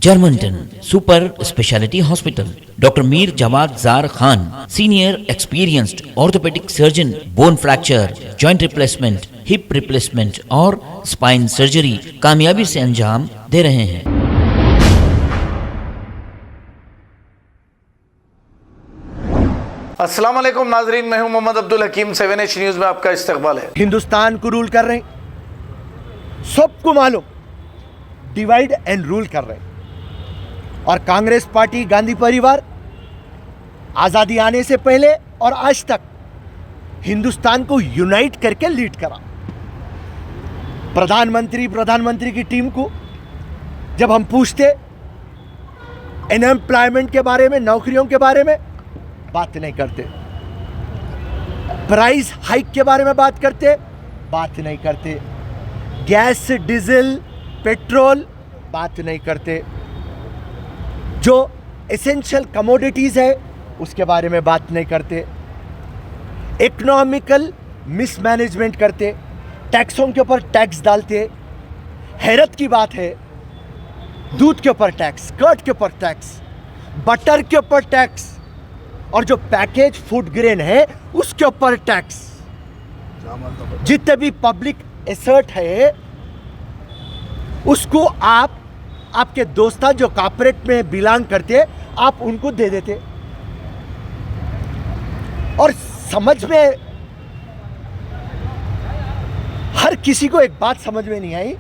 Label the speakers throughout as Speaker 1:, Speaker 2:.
Speaker 1: Germanton super speciality hospital, doctor Mir Jawad Zar Khan, senior experienced orthopaedic surgeon, bone fracture, joint replacement, hip replacement और spine surgery कामयाबी से अंजाम दे रहे हैं।
Speaker 2: अस्सलाम वालेकुम नाजरीन, मैं हूं मोहम्मद अब्दुल हकीम। 7H न्यूज़ में आपका इस्तकबाल है।
Speaker 3: हिंदुस्तान को रूल कर रहे हैं, सबको मालूम, डिवाइड एंड रूल कर रहे हैं। और कांग्रेस पार्टी, गांधी परिवार आज़ादी आने से पहले और आज तक हिंदुस्तान को यूनाइट करके लीड करा। प्रधानमंत्री की टीम को जब हम पूछते अनएम्प्लॉयमेंट के बारे में, नौकरियों के बारे में, बात नहीं करते। प्राइस हाइक के बारे में बात करते, बात नहीं करते। गैस, डीजल, पेट्रोल, बात नहीं करते। जो एसेंशियल कमोडिटीज़ है उसके बारे में बात नहीं करते। इकोनॉमिकल मिसमैनेजमेंट करते, टैक्सों के ऊपर टैक्स डालते। हैरत की बात है, दूध के ऊपर टैक्स, कर्ड के ऊपर टैक्स, बटर के ऊपर टैक्स, और जो पैकेज फूड ग्रेन है उसके ऊपर टैक्स। जितने भी पब्लिक एसेट है उसको आपके दोस्त जो कॉर्पोरेट में बिलोंग करते, आप उनको दे देते। और समझ में हर किसी को एक बात समझ में नहीं आई,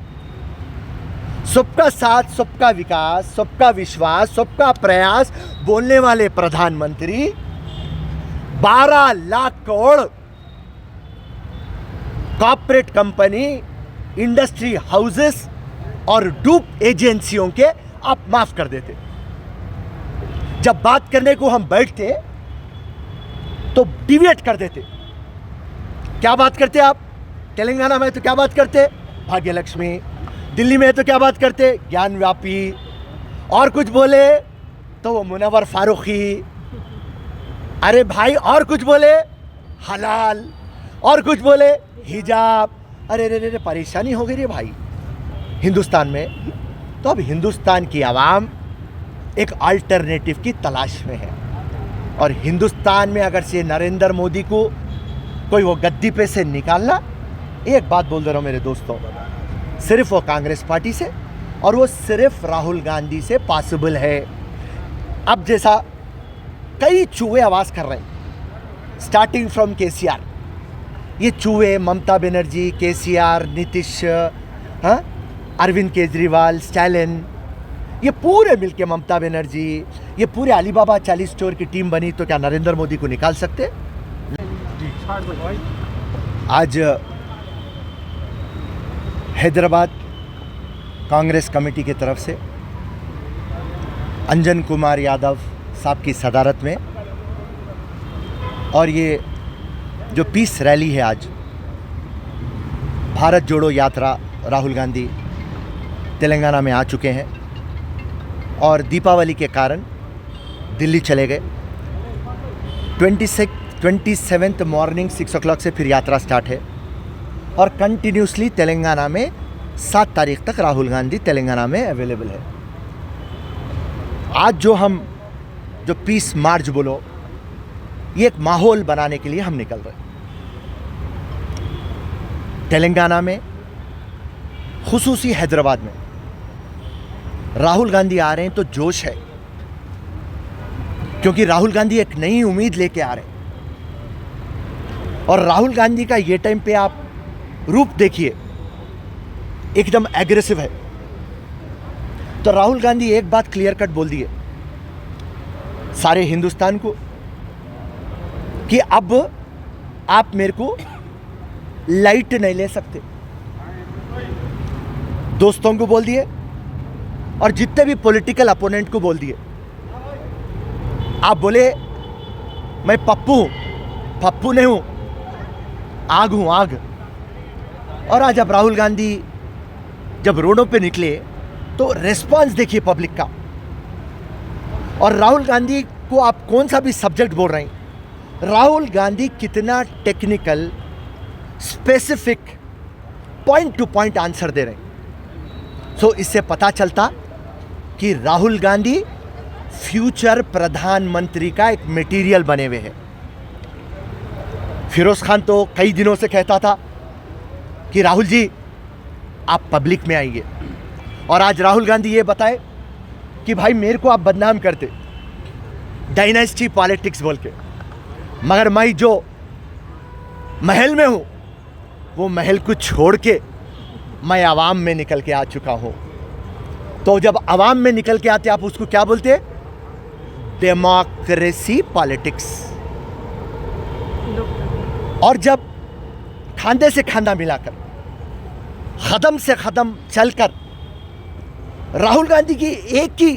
Speaker 3: सबका साथ, सबका विकास, सबका विश्वास, सबका प्रयास बोलने वाले प्रधानमंत्री 12 lakh crore corporate company, industry houses और डूब एजेंसियों के आप माफ कर देते। जब बात करने को हम बैठते तो डिविएट कर देते। क्या बात करते आप? तेलंगाना में तो क्या बात करते? भाग्य लक्ष्मी। दिल्ली में तो क्या बात करते? ज्ञान व्यापी। और कुछ बोले तो वो मुनव्वर फारूकी। अरे भाई, और कुछ बोले हलाल, और कुछ बोले हिजाब। अरे रे रे, परेशानी हो गई रे भाई हिंदुस्तान में। तो अब हिंदुस्तान की आवाम एक अल्टरनेटिव की तलाश में है। और हिंदुस्तान में अगर से नरेंद्र मोदी को कोई वो गद्दी पे से निकालना, एक बात बोल दे रहा हूँ मेरे दोस्तों, सिर्फ वो कांग्रेस पार्टी से, और वो सिर्फ राहुल गांधी से पॉसिबल है। अब जैसा कई चूहे आवाज़ कर रहे हैं, स्टार्टिंग फ्रॉम केसीआर। ये चूहे ममता बनर्जी, केसीआर, नीतीश, अरविंद केजरीवाल, स्टैलिन, ये पूरे मिलके, ममता बनर्जी, ये पूरे अलीबाबा 40 स्टोर की टीम बनी तो क्या नरेंद्र मोदी को निकाल सकते? आज हैदराबाद कांग्रेस कमेटी की तरफ से अंजन कुमार यादव साहब की सदारत में, और ये जो पीस रैली है आज, भारत जोड़ो यात्रा, राहुल गांधी तेलंगाना में आ चुके हैं और दीपावली के कारण दिल्ली चले गए। 27 मॉर्निंग 6 o'clock से फिर यात्रा स्टार्ट है और कंटिन्यूसली तेलंगाना में 7 तारीख तक राहुल गांधी तेलंगाना में अवेलेबल है। आज जो पीस मार्च बोलो, ये एक माहौल बनाने के लिए हम निकल रहे हैं। तेलंगाना में, खुसूसी हैदराबाद में राहुल गांधी आ रहे हैं तो जोश है, क्योंकि राहुल गांधी एक नई उम्मीद लेके आ रहे हैं। और राहुल गांधी का ये टाइम पे आप रूप देखिए, एकदम एग्रेसिव है। तो राहुल गांधी एक बात क्लियर कट बोल दिए सारे हिंदुस्तान को कि अब आप मेरे को लाइट नहीं ले सकते। दोस्तों को बोल दिए और जितने भी पॉलिटिकल अपोनेंट को बोल दिए, आप बोले मैं पप्पू हूं, पप्पू नहीं हूं, आग हूं, आग। और आज अब राहुल गांधी जब रोडों पे निकले तो रेस्पॉन्स देखिए पब्लिक का। और राहुल गांधी को आप कौन सा भी सब्जेक्ट बोल रहे हैं, राहुल गांधी कितना technical, specific, point to point answer दे रहे हैं। सो इससे पता चलता कि राहुल गांधी फ्यूचर प्रधानमंत्री का एक मटेरियल बने हुए हैं। फिरोज खान तो कई दिनों से कहता था कि राहुल जी आप पब्लिक में आइए, और आज राहुल गांधी ये बताए कि भाई मेरे को आप बदनाम करते डायनेस्टी पॉलिटिक्स बोल के, मगर मैं जो महल में हूँ वो महल को छोड़ के मैं आवाम में निकल के आ चुका हूँ। तो जब आवाम में निकल के आते आप उसको क्या बोलते? Democracy politics. और जब खांदे से खांदा मिलाकर, कदम से कदम चलकर राहुल गांधी की एक ही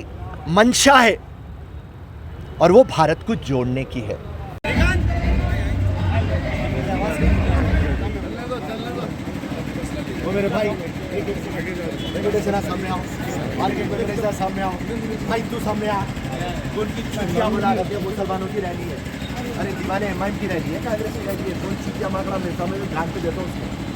Speaker 3: मंशा है और वो भारत को जोड़ने की है। वो मेरे भाई सामने आओ, मार्केट में सामने आओ भाई, तू सामने आ। उनकी छुट्टियां मना करके मुसलमानों की रैली है, अरे दीवाने एमआईएम की रैली है, कांग्रेस की रैली है, कौन छुट्टियां मांग रहा मिलता मैं ध्यान पे देता हूँ उसको।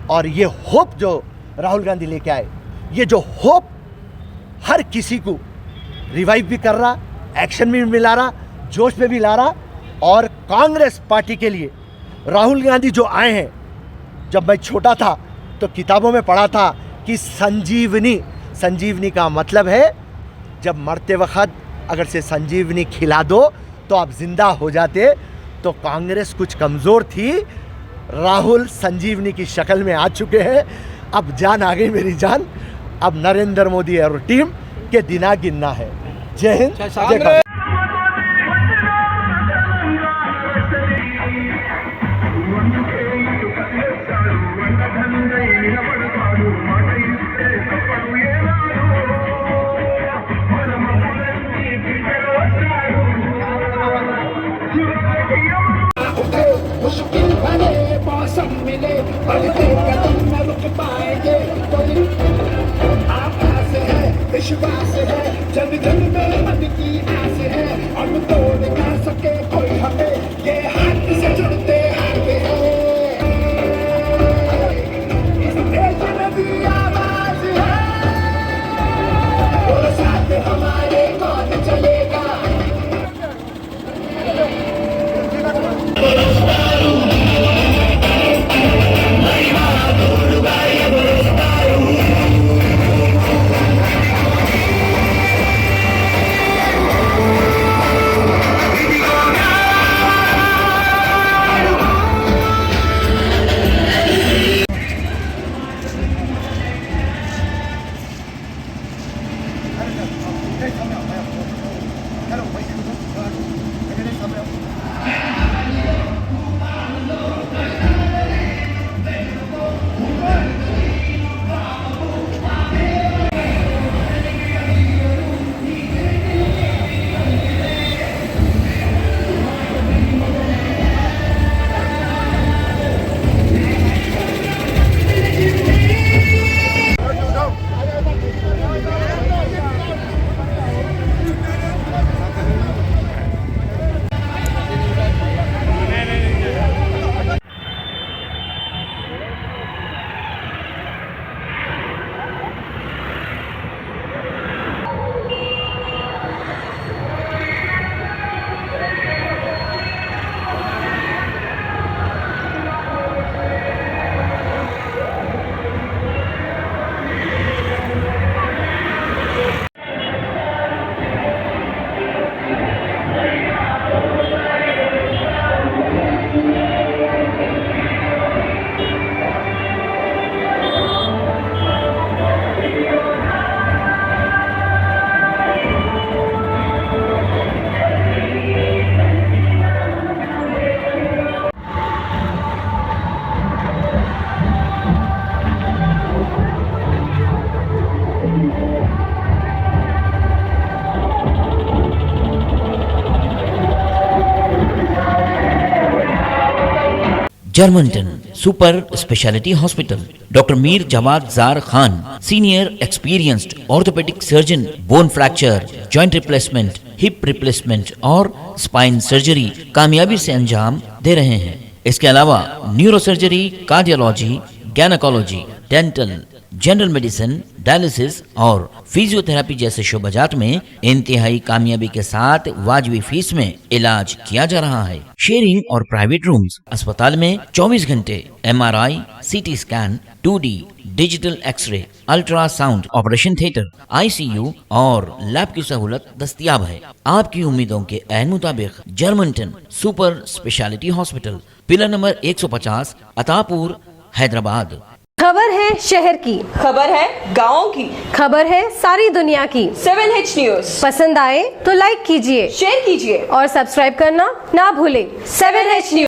Speaker 3: और ये होप जो राहुल गांधी लेके आए, ये जो होप हर किसी को रिवाइव भी कर रहा, एक्शन में भी मिला रहा, जोश में भी ला रहा। और कांग्रेस पार्टी के लिए राहुल गांधी जो आए हैं, जब मैं छोटा था तो किताबों में पढ़ा था कि संजीवनी का मतलब है जब मरते वक्त अगर से संजीवनी खिला दो तो आप जिंदा हो जाते। तो कांग्रेस कुछ कमज़ोर थी, राहुल संजीवनी की शक्ल में आ चुके हैं। अब जान आ गई मेरी जान, अब नरेंद्र मोदी और टीम के दिना गिनना है। जय हिंद, जय कांग्रेस।
Speaker 4: मुश्किल भरे मौसम मिले बढ़ते कदम न रुक पाएंगे, कोई आभास है, विश्वास है, जन जन में मन की आस है, हम तोड़ ना सके कोई हमें, ये हाथ से जुड़ते आगे हैं। इस देश में भी
Speaker 1: जर्मनटन सुपर स्पेशलिटी हॉस्पिटल, डॉक्टर मीर जमात जार Khan, senior experienced orthopaedic surgeon, bone fracture, joint replacement, hip replacement और स्पाइन सर्जरी कामयाबी से अंजाम दे रहे हैं। इसके अलावा neuro surgery, cardiology, gynaecology, dental, general medicine, dialysis और फिजियोथेरेपी जैसे शोबाजात में इंतहाई कामयाबी के साथ वाजबी फीस में इलाज किया जा रहा है। शेयरिंग और प्राइवेट रूम्स, अस्पताल में 24 घंटे MRI, CT scan, 2D digital x-ray, ultrasound, operation theatre, ICU और लैब की सहूलत दस्तयाब है। आपकी उम्मीदों के ऐन मुताबिक Germanten super speciality hospital, pillar number 150, Attapur, Hyderabad.
Speaker 5: खबर है शहर की,
Speaker 6: खबर है गाँव की,
Speaker 5: खबर है सारी दुनिया की।
Speaker 6: 7H न्यूज
Speaker 5: पसंद आए तो लाइक कीजिए,
Speaker 6: शेयर कीजिए
Speaker 5: और सब्सक्राइब करना ना भूलें।
Speaker 6: 7H news.